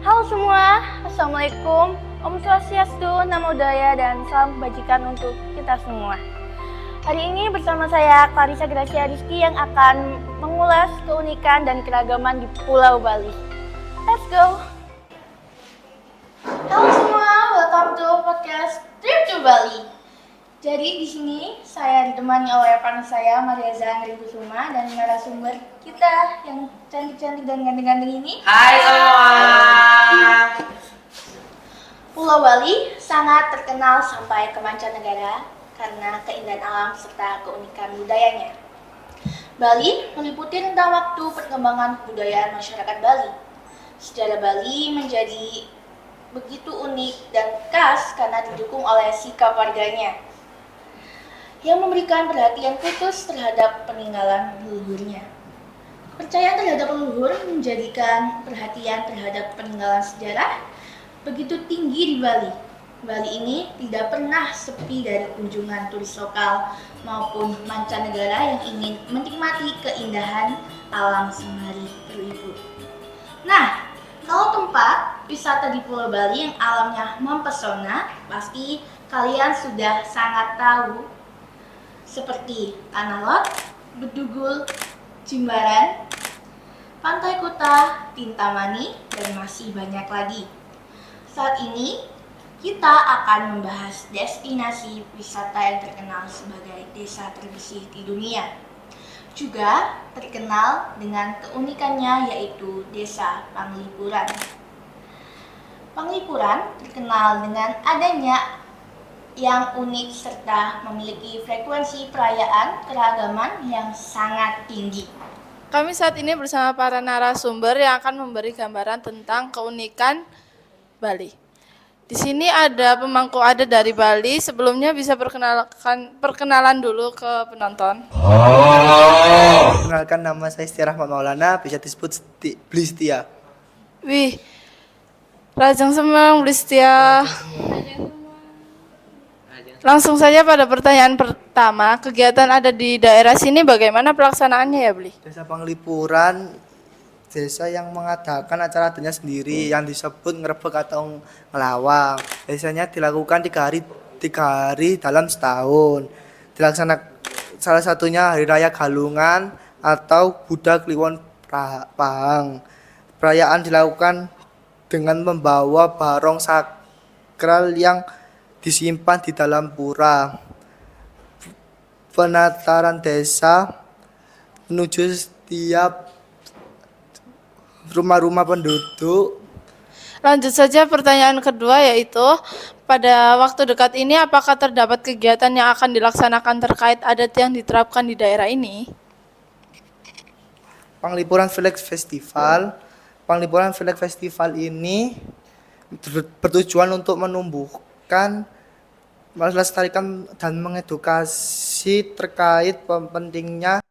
Halo semua, Assalamualaikum, Om Swastiastu, Namo Buddhaya, dan salam kebajikan untuk kita semua. Hari ini bersama saya, Clarissa Gracia Rizky, yang akan mengulas keunikan dan keragaman di Pulau Bali. Let's go! Halo semua, welcome to podcast Trip to Bali. Jadi di sini saya ditemani oleh partner saya Maria Zahri Kusuma dan narasumber kita yang cantik-cantik dan ganteng-ganteng ini. Hai semua. Pulau Bali sangat terkenal sampai ke mancanegara karena keindahan alam serta keunikan budayanya. Bali meliputi rentang waktu perkembangan kebudayaan masyarakat Bali. Sejarah Bali menjadi begitu unik dan khas karena didukung oleh sikap warganya yang memberikan perhatian khusus terhadap peninggalan leluhurnya. Kepercayaan terhadap leluhur menjadikan perhatian terhadap peninggalan sejarah begitu tinggi di Bali. Bali ini tidak pernah sepi dari kunjungan turis lokal maupun mancanegara yang ingin menikmati keindahan alam sehari berlibur. Nah, kalau tempat wisata di Pulau Bali yang alamnya mempesona, pasti kalian sudah sangat tahu, seperti Tanah Lot, Bedugul, Jimbaran, Pantai Kuta, Kintamani, dan masih banyak lagi. Saat ini kita akan membahas destinasi wisata yang terkenal sebagai desa terbersih di dunia. Juga terkenal dengan keunikannya, yaitu Desa Panglipuran. Panglipuran terkenal dengan adanya yang unik serta memiliki frekuensi perayaan keragaman yang sangat tinggi. Kami saat ini bersama para narasumber yang akan memberi gambaran tentang keunikan Bali. Di sini ada pemangku adat dari Bali. Sebelumnya bisa perkenalan dulu ke penonton. Perkenalkan, nama saya Setia Rahmat Maulana, bisa disebut Blistia. Wih, Rajang Semang, Blistia. Langsung saja pada pertanyaan pertama, kegiatan ada di daerah sini bagaimana pelaksanaannya ya, Bli? Desa Panglipuran, desa yang mengadakan acara adatnya sendiri yang disebut ngerebek atau ngelawang. Biasanya dilakukan 3 hari dalam setahun. Dilaksanakan salah satunya Hari Raya Galungan atau Buddha Kliwon Pahang. Perayaan dilakukan dengan membawa barong sakral yang disimpan di dalam pura. Penataran desa menuju setiap rumah-rumah penduduk. Lanjut saja pertanyaan kedua, yaitu pada waktu dekat ini apakah terdapat kegiatan yang akan dilaksanakan terkait adat yang diterapkan di daerah ini? Panglipuran Flag Festival. Panglipuran Flag Festival ini bertujuan untuk menumbuhkan, melestarikan dan mengedukasi terkait pentingnya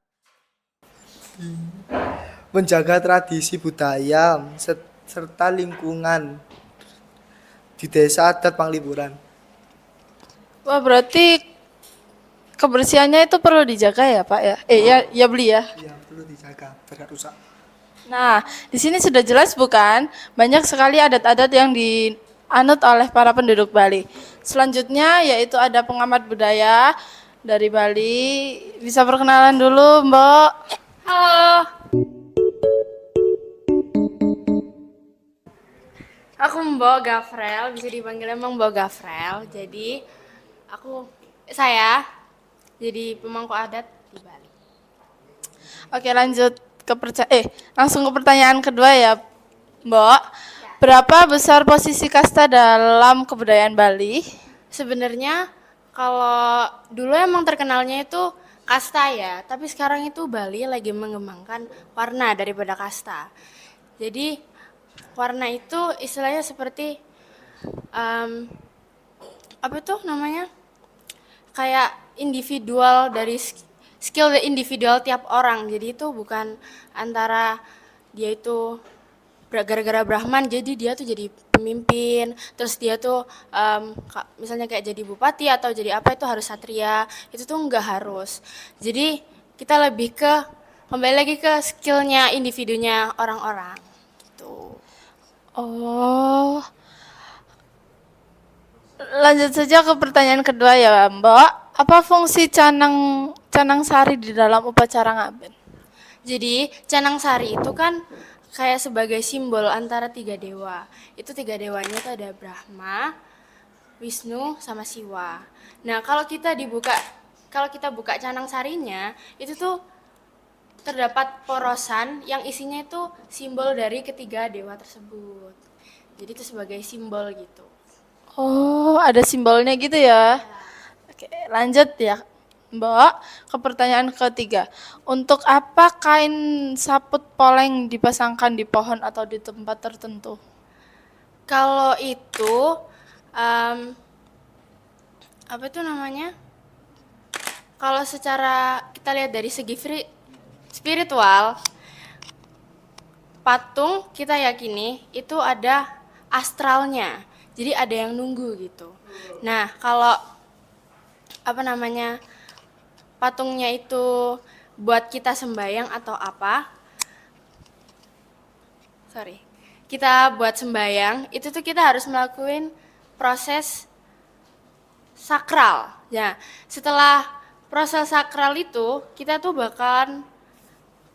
menjaga tradisi budaya serta lingkungan di desa adat Panglipuran. Wah, berarti kebersihannya itu perlu dijaga ya, Pak ya? Ya Bli ya. Ya, perlu dijaga biar tidak rusak. Nah, di sini sudah jelas bukan? Banyak sekali adat-adat yang dianut oleh para penduduk Bali. Selanjutnya yaitu ada pengamat budaya dari Bali. Bisa perkenalan dulu, Mbak. Halo, aku Mbok Gafrel, bisa dipanggil emang Mbok Gafrel. Jadi saya jadi pemangku adat di Bali. Oke, lanjut langsung ke pertanyaan kedua ya, Mbak. Berapa besar posisi kasta dalam kebudayaan Bali? Sebenarnya kalau dulu emang terkenalnya itu kasta ya, tapi sekarang itu Bali lagi mengembangkan warna daripada kasta. Jadi warna itu istilahnya seperti apa tuh namanya? Kayak individual dari skill individual tiap orang. Jadi itu bukan antara dia itu gara-gara Brahman jadi dia tuh jadi pemimpin, terus dia tuh misalnya kayak jadi bupati atau jadi apa itu harus satria, itu tuh nggak harus. Jadi kita lebih kembali lagi ke skillnya individunya orang-orang gitu. Oh, lanjut saja ke pertanyaan kedua ya, Mbak. Apa fungsi canang sari di dalam upacara ngaben? Jadi canang sari itu kan kayak sebagai simbol antara tiga dewa. Itu tiga dewanya itu ada Brahma, Wisnu, sama Siwa. Nah kalau kita buka canang sarinya, itu tuh terdapat porosan yang isinya itu simbol dari ketiga dewa tersebut. Jadi itu sebagai simbol gitu. Oh, ada simbolnya gitu ya. Oke, lanjut ya, Mbak, ke pertanyaan ketiga. Untuk apa kain saput poleng dipasangkan di pohon atau di tempat tertentu? Kalau itu apa itu namanya? Kalau secara kita lihat dari segi spiritual, patung kita yakini itu ada astralnya. Jadi ada yang nunggu gitu. Nah, kalau apa namanya? Patungnya itu buat kita sembayang atau apa? Sorry. Kita buat sembayang, itu tuh kita harus melakukan proses sakral. Ya, setelah proses sakral itu, kita tuh bakalan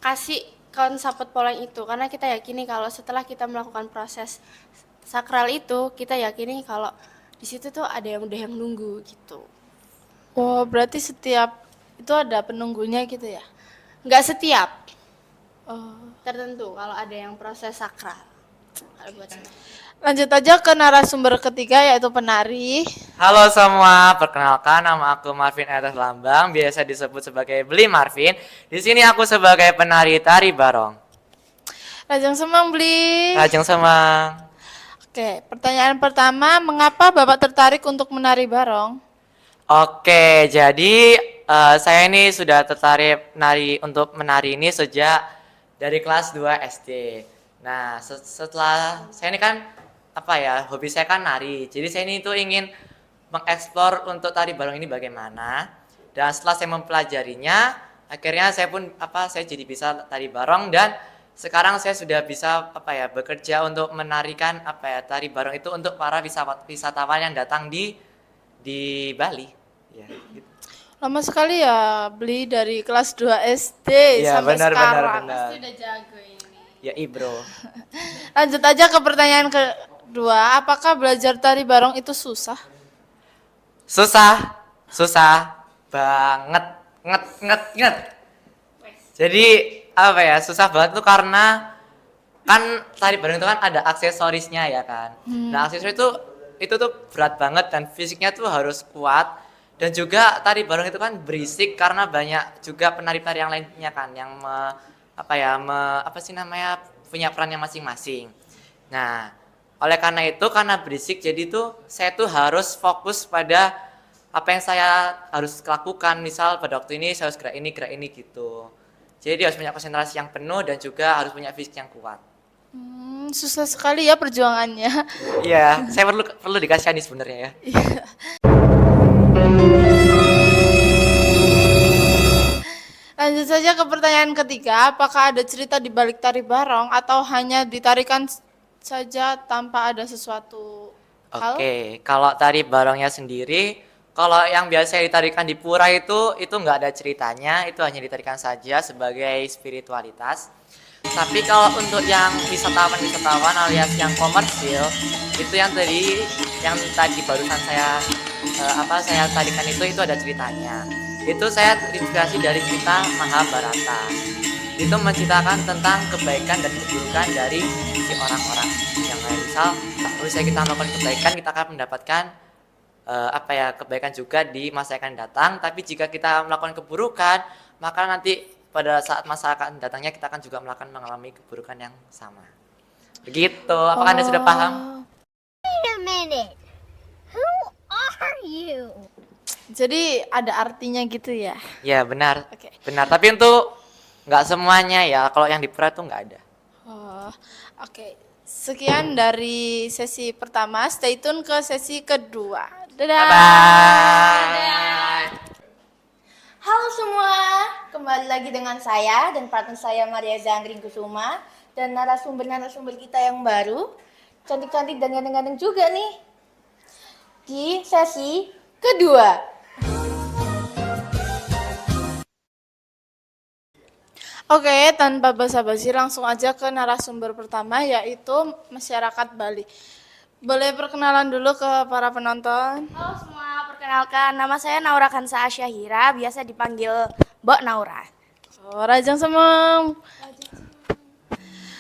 kasih kain saput poleng itu karena kita yakini kalau setelah kita melakukan proses sakral itu, kita yakini kalau di situ tuh ada yang udah yang nunggu gitu. Oh, berarti setiap itu ada penunggunya gitu ya? Nggak setiap, Oh. tertentu kalau ada yang proses sakral. Kalau buat sembahyang. Lanjut aja ke narasumber ketiga yaitu penari. Halo semua, perkenalkan nama aku Marvin Etes Lambang, biasa disebut sebagai Beli Marvin. Di sini aku sebagai penari tari barong. Lajeng Semang Bli. Lajeng Semang. Oke, pertanyaan pertama, mengapa Bapak tertarik untuk menari barong? Oke, jadi saya ini sudah tertarik untuk menari ini sejak dari kelas 2 SD. Nah, setelah saya ini kan hobi saya kan nari. Jadi saya ini tuh ingin mengeksplor untuk tari barong ini bagaimana. Dan setelah saya mempelajarinya, akhirnya saya jadi bisa tari barong dan sekarang saya sudah bisa bekerja untuk menarikan tari barong itu untuk para wisatawan yang datang di Bali. Ya, gitu. Lama sekali ya Bli dari kelas 2 SD Iya, sampai benar. sekarang. Pasti udah jago ini. Ya, Ibro. Lanjut aja ke pertanyaan kedua, apakah belajar tari barong itu susah? Susah banget, nget. Jadi susah banget tuh karena kan tari bareng itu kan ada aksesorisnya ya kan. Nah, aksesoris itu tuh berat banget dan fisiknya tuh harus kuat dan juga tari bareng itu kan berisik karena banyak juga penari-penari yang lainnya kan yang punya perannya masing-masing. Nah, oleh karena berisik jadi tuh saya tuh harus fokus pada apa yang saya harus lakukan. Misal pada waktu ini saya harus gerak ini gitu. Jadi harus punya konsentrasi yang penuh dan juga harus punya fisik yang kuat. Susah sekali ya perjuangannya. Iya, saya perlu dikasihani sebenarnya ya. Lanjut saja ke pertanyaan ketiga, apakah ada cerita di balik tari barong atau hanya ditarikan saja tanpa ada sesuatu hal? Oke, kalau tari barongnya sendiri, kalau yang biasa ditarikan di pura itu nggak ada ceritanya, itu hanya ditarikan saja sebagai spiritualitas. Tapi kalau untuk yang wisatawan alias yang komersil, itu yang tadi barusan saya tarikan itu ada ceritanya. Itu saya terinspirasi dari cerita Mahabharata. Itu menceritakan tentang kebaikan dan keburukan dari si orang-orang yang lain. Misal, kalau misalnya kita melakukan kebaikan, kita akan mendapatkan kebaikan juga di masa yang akan datang. Tapi jika kita melakukan keburukan, maka nanti pada saat masa akan datangnya kita akan juga mengalami keburukan yang sama. Begitu. Apakah Anda sudah paham? Wait a minute. Who are you? Jadi ada artinya gitu ya? Ya, benar. Oke. Benar. Tapi untuk nggak semuanya ya. Kalau yang di pura itu nggak ada. Oh, oke. Sekian dari sesi pertama. Stay tune ke sesi kedua. Dadah. Bye. Halo semua, kembali lagi dengan saya dan partner saya Maria Zanggring Kusuma dan narasumber-narasumber kita yang baru. cantik-cantik dan ganteng-ganteng juga nih. Di sesi kedua. Oke, tanpa basa-basi langsung aja ke narasumber pertama yaitu masyarakat Bali. Boleh perkenalan dulu ke para penonton? Halo semua, perkenalkan nama saya Naura Kansa Asyahira, biasa dipanggil Mbok Naura. Oh, Rajang Semeng.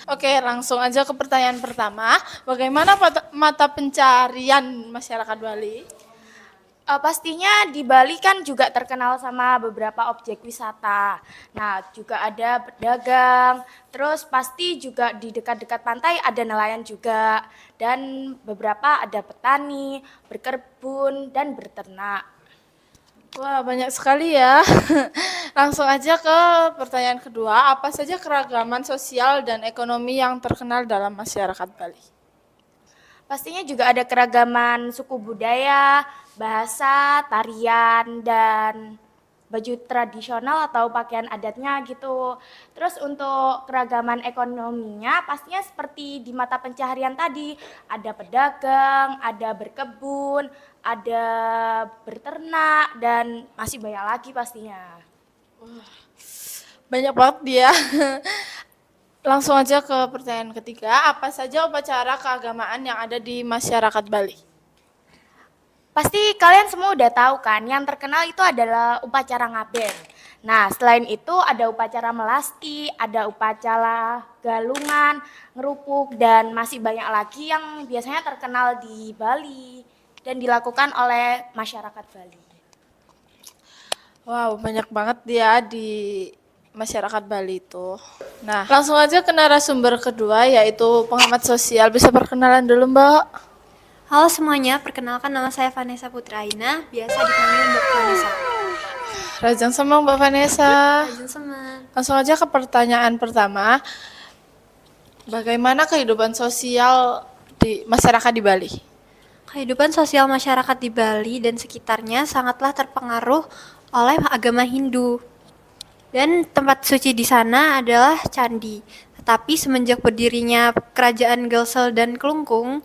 Oke, langsung aja ke pertanyaan pertama. Bagaimana mata pencarian masyarakat Bali? Pastinya di Bali kan juga terkenal sama beberapa objek wisata. Nah, juga ada pedagang, terus pasti juga di dekat-dekat pantai ada nelayan juga. Dan beberapa ada petani, berkebun, dan berternak. Wah, banyak sekali ya. Langsung aja ke pertanyaan kedua. Apa saja keragaman sosial dan ekonomi yang terkenal dalam masyarakat Bali? Pastinya juga ada keragaman suku budaya, bahasa, tarian, dan baju tradisional atau pakaian adatnya gitu. Terus untuk keragaman ekonominya pastinya seperti di mata pencaharian tadi, ada pedagang, ada berkebun, ada berternak, dan masih banyak lagi pastinya. Banyak banget dia. Langsung aja ke pertanyaan ketiga. Apa saja upacara keagamaan yang ada di masyarakat Bali? Pasti kalian semua udah tahu kan, yang terkenal itu adalah upacara ngaben. Nah, selain itu ada upacara melasti, ada upacara galungan, ngerupuk, dan masih banyak lagi yang biasanya terkenal di Bali dan dilakukan oleh masyarakat Bali. Wow, banyak banget dia di masyarakat Bali itu. Nah, langsung aja ke narasumber kedua yaitu pengamat sosial. Bisa perkenalan dulu, Mbak? Halo semuanya, perkenalkan nama saya Vanessa Putraina, biasa dipanggil Mbak Vanessa. Rajang Semang, Mbak Vanessa. Ajeng Seman. Langsung aja ke pertanyaan pertama. Bagaimana kehidupan sosial di masyarakat di Bali? Kehidupan sosial masyarakat di Bali dan sekitarnya sangatlah terpengaruh oleh agama Hindu. Dan tempat suci di sana adalah candi. Tetapi semenjak berdirinya kerajaan Gelsel dan Kelungkung,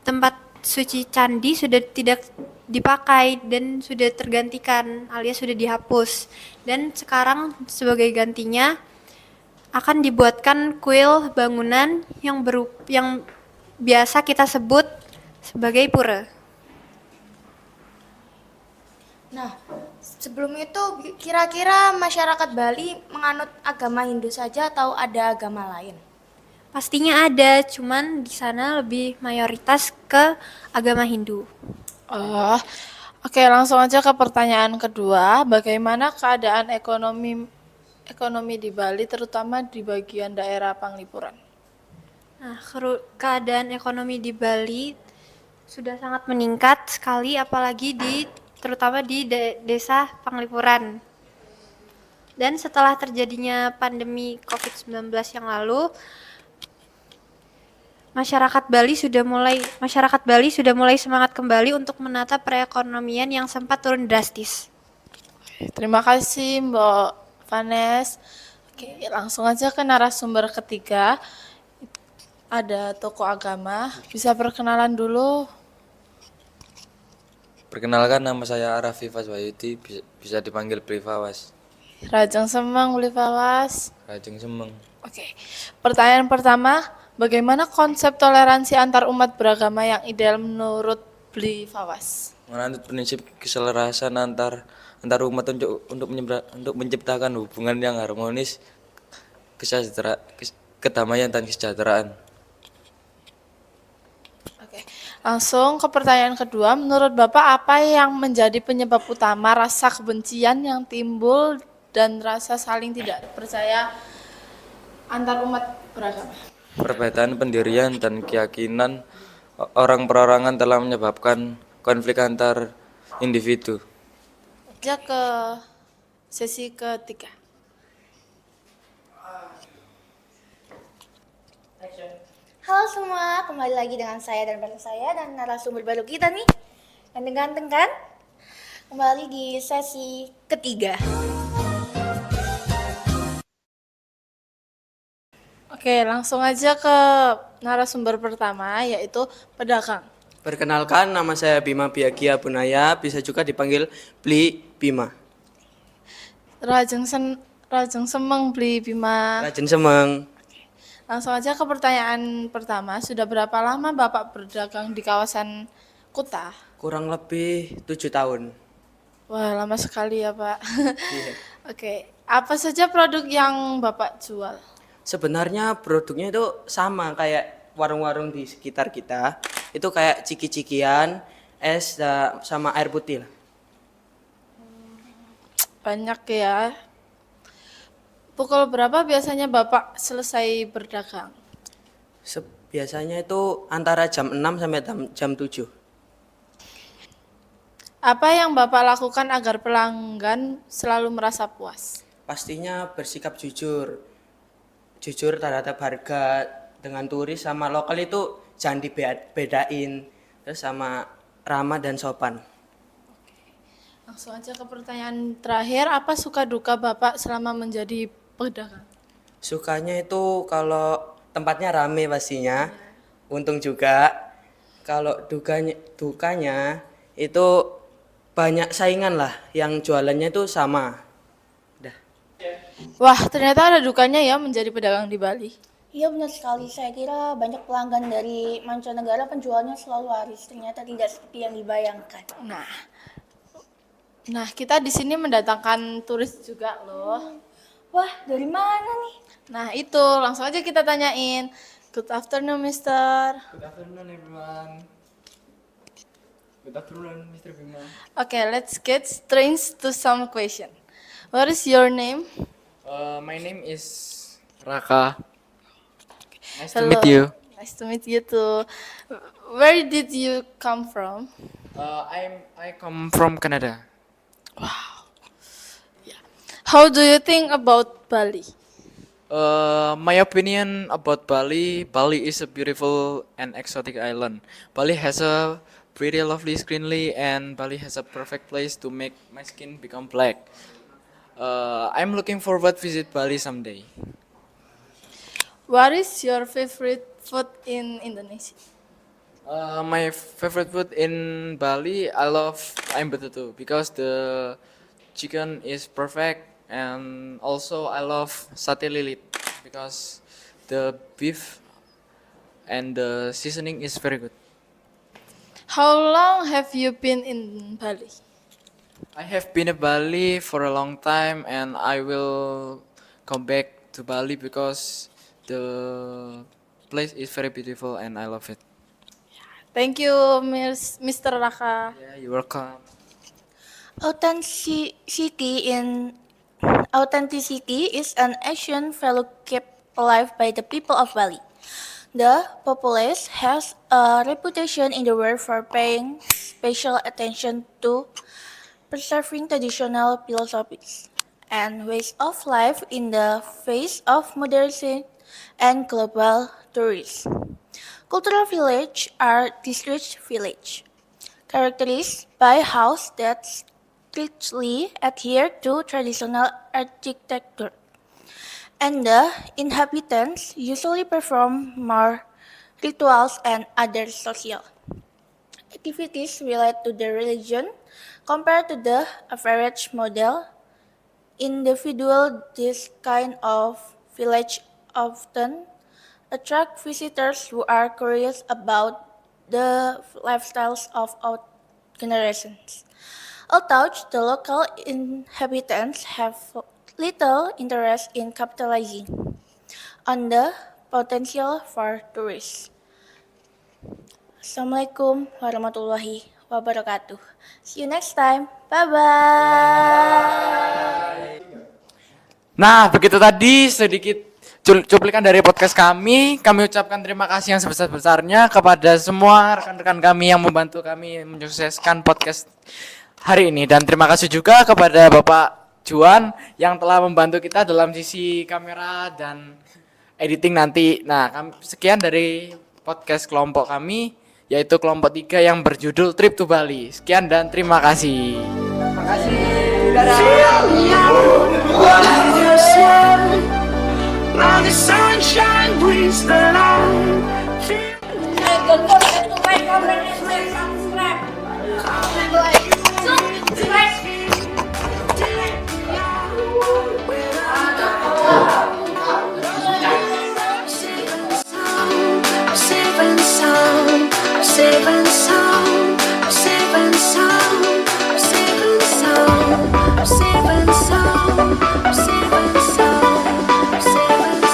tempat suci candi sudah tidak dipakai dan sudah tergantikan alias sudah dihapus. Dan sekarang sebagai gantinya akan dibuatkan kuil bangunan yang biasa kita sebut sebagai pura. Nah, sebelum itu kira-kira masyarakat Bali menganut agama Hindu saja atau ada agama lain? Pastinya ada, cuman di sana lebih mayoritas ke agama Hindu. Oh, oke, langsung aja ke pertanyaan kedua. Bagaimana keadaan ekonomi di Bali, terutama di bagian daerah Panglipuran? Nah, keadaan ekonomi di Bali sudah sangat meningkat sekali, apalagi terutama di desa Panglipuran. Dan setelah terjadinya pandemi COVID-19 yang lalu, masyarakat Bali sudah mulai semangat kembali untuk menata perekonomian yang sempat turun drastis. Terima kasih Mbak Vanes. Oke, langsung aja ke narasumber ketiga. Ada tokoh agama. Bisa perkenalan dulu. Perkenalkan, nama saya Arafi Faswayuti, bisa dipanggil Privawas. Rajang Semang, Uli Fawas. Rajeng Semeng. Oke, pertanyaan pertama, bagaimana konsep toleransi antar umat beragama yang ideal menurut Bli Fawas? Menganut prinsip keselarasan antar umat untuk menciptakan hubungan yang harmonis, kedamaian dan kesejahteraan. Oke, langsung ke pertanyaan kedua, menurut Bapak apa yang menjadi penyebab utama rasa kebencian yang timbul dan rasa saling tidak percaya antar umat beragama? Perbedaan pendirian dan keyakinan orang perorangan telah menyebabkan konflik antar individu. Aja ke sesi ketiga. Halo semua, kembali lagi dengan saya dan partner saya dan narasumber baru kita nih. Ganteng-ganteng kan? Kembali di sesi ketiga. Oke, Oke, langsung aja ke narasumber pertama, yaitu pedagang. Perkenalkan, nama saya Bima Biagia Bunaya, bisa juga dipanggil Bli Bima. Rajeng semeng beli Bima. Rajin Semeng. Langsung aja ke pertanyaan pertama. Sudah berapa lama Bapak berdagang di kawasan Kuta? Kurang lebih 7 tahun. Wah, lama sekali ya, Pak. Oke, apa saja produk yang Bapak jual? Sebenarnya produknya itu sama kayak warung-warung di sekitar kita. Itu kayak ciki-cikian, es, sama air putih lah. Banyak ya. Pukul berapa biasanya Bapak selesai berdagang? Biasanya itu antara jam 6 sampai jam 7. Apa yang Bapak lakukan agar pelanggan selalu merasa puas? Pastinya bersikap jujur. Jujur terhadap harga dengan turis sama lokal itu jangan dibedain. Terus sama ramah dan sopan. Langsung aja ke pertanyaan terakhir, apa suka duka Bapak selama menjadi pedagang? Sukanya itu kalau tempatnya rame pastinya, untung juga. Kalau dukanya itu banyak saingan lah, yang jualannya itu sama. Dah. Wah, ternyata ada dukanya ya menjadi pedagang di Bali. Iya benar sekali, saya kira banyak pelanggan dari mancanegara penjualnya selalu laris, ternyata tidak seperti yang dibayangkan. Nah, kita di sini mendatangkan turis juga loh. Wah, dari mana nih? Nah, itu langsung aja kita tanyain. Good afternoon, Mister. Good afternoon everyone. Good afternoon Mr. Bima. Okay, let's get straight to some question. What is your name? My name is Raka. Nice to Hello. meet you. Nice to meet you too. Where did you come from? I come from Canada. How do you think about Bali? My opinion about Bali. Bali is a beautiful and exotic island. Bali has a pretty lovely scenery, and Bali has a perfect place to make my skin become black. I'm looking forward visit Bali someday. What is your favorite food in Indonesia? My favorite food in Bali, I love ayam betutu because the chicken is perfect, and also I love sate lilit because the beef and the seasoning is very good. How long have you been in Bali? I have been in Bali for a long time, and I will come back to Bali because the place is very beautiful and I love it. Thank you, Mr. Raka. Yeah, you're welcome. Authenticity is an ancient value kept alive by the people of Bali. The populace has a reputation in the world for paying special attention to preserving traditional philosophies and ways of life in the face of modernization and global tourism. Cultural villages are district village, characterized by houses that strictly adhere to traditional architecture, and the inhabitants usually perform more rituals and other social activities related to the religion compared to the average model individual. This kind of village often attract visitors who are curious about the lifestyles of our generations. Although the local inhabitants have little interest in capitalizing on the potential for tourists. Assalamualaikum warahmatullahi wabarakatuh. See you next time. Bye-bye. Nah, begitu tadi sedikit cuplikan dari podcast kami. Kami ucapkan terima kasih yang sebesar-besarnya kepada semua rekan-rekan kami yang membantu kami menyukseskan podcast hari ini. Dan terima kasih juga kepada Bapak Juan yang telah membantu kita dalam sisi kamera dan editing nanti. Nah, sekian dari podcast kelompok kami, yaitu kelompok 3 yang berjudul Trip to Bali. Sekian dan terima kasih. Terima kasih. Dadah. Now the sunshine brings the light. Don't forget to like, comment, and subscribe. Saving sound, saving sound, saving sound, saving sound, saving sound, saving sound, saving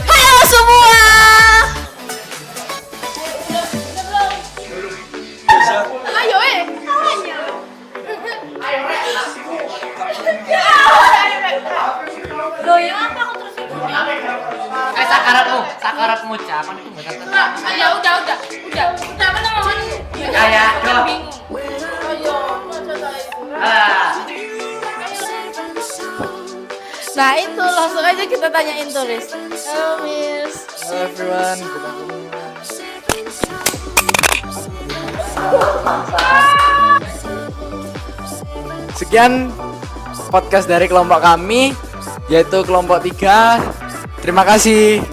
Halo semua. Ayo Loh, yang apa aku terus itu? Sakaratmu capan itu enggak kata. Ya udah apa namanya? Kayak doh. Nah itu langsung aja kita tanyain turis. Halo Miss. Hello everyone. Sekian podcast dari kelompok kami, yaitu kelompok 3. Terima kasih.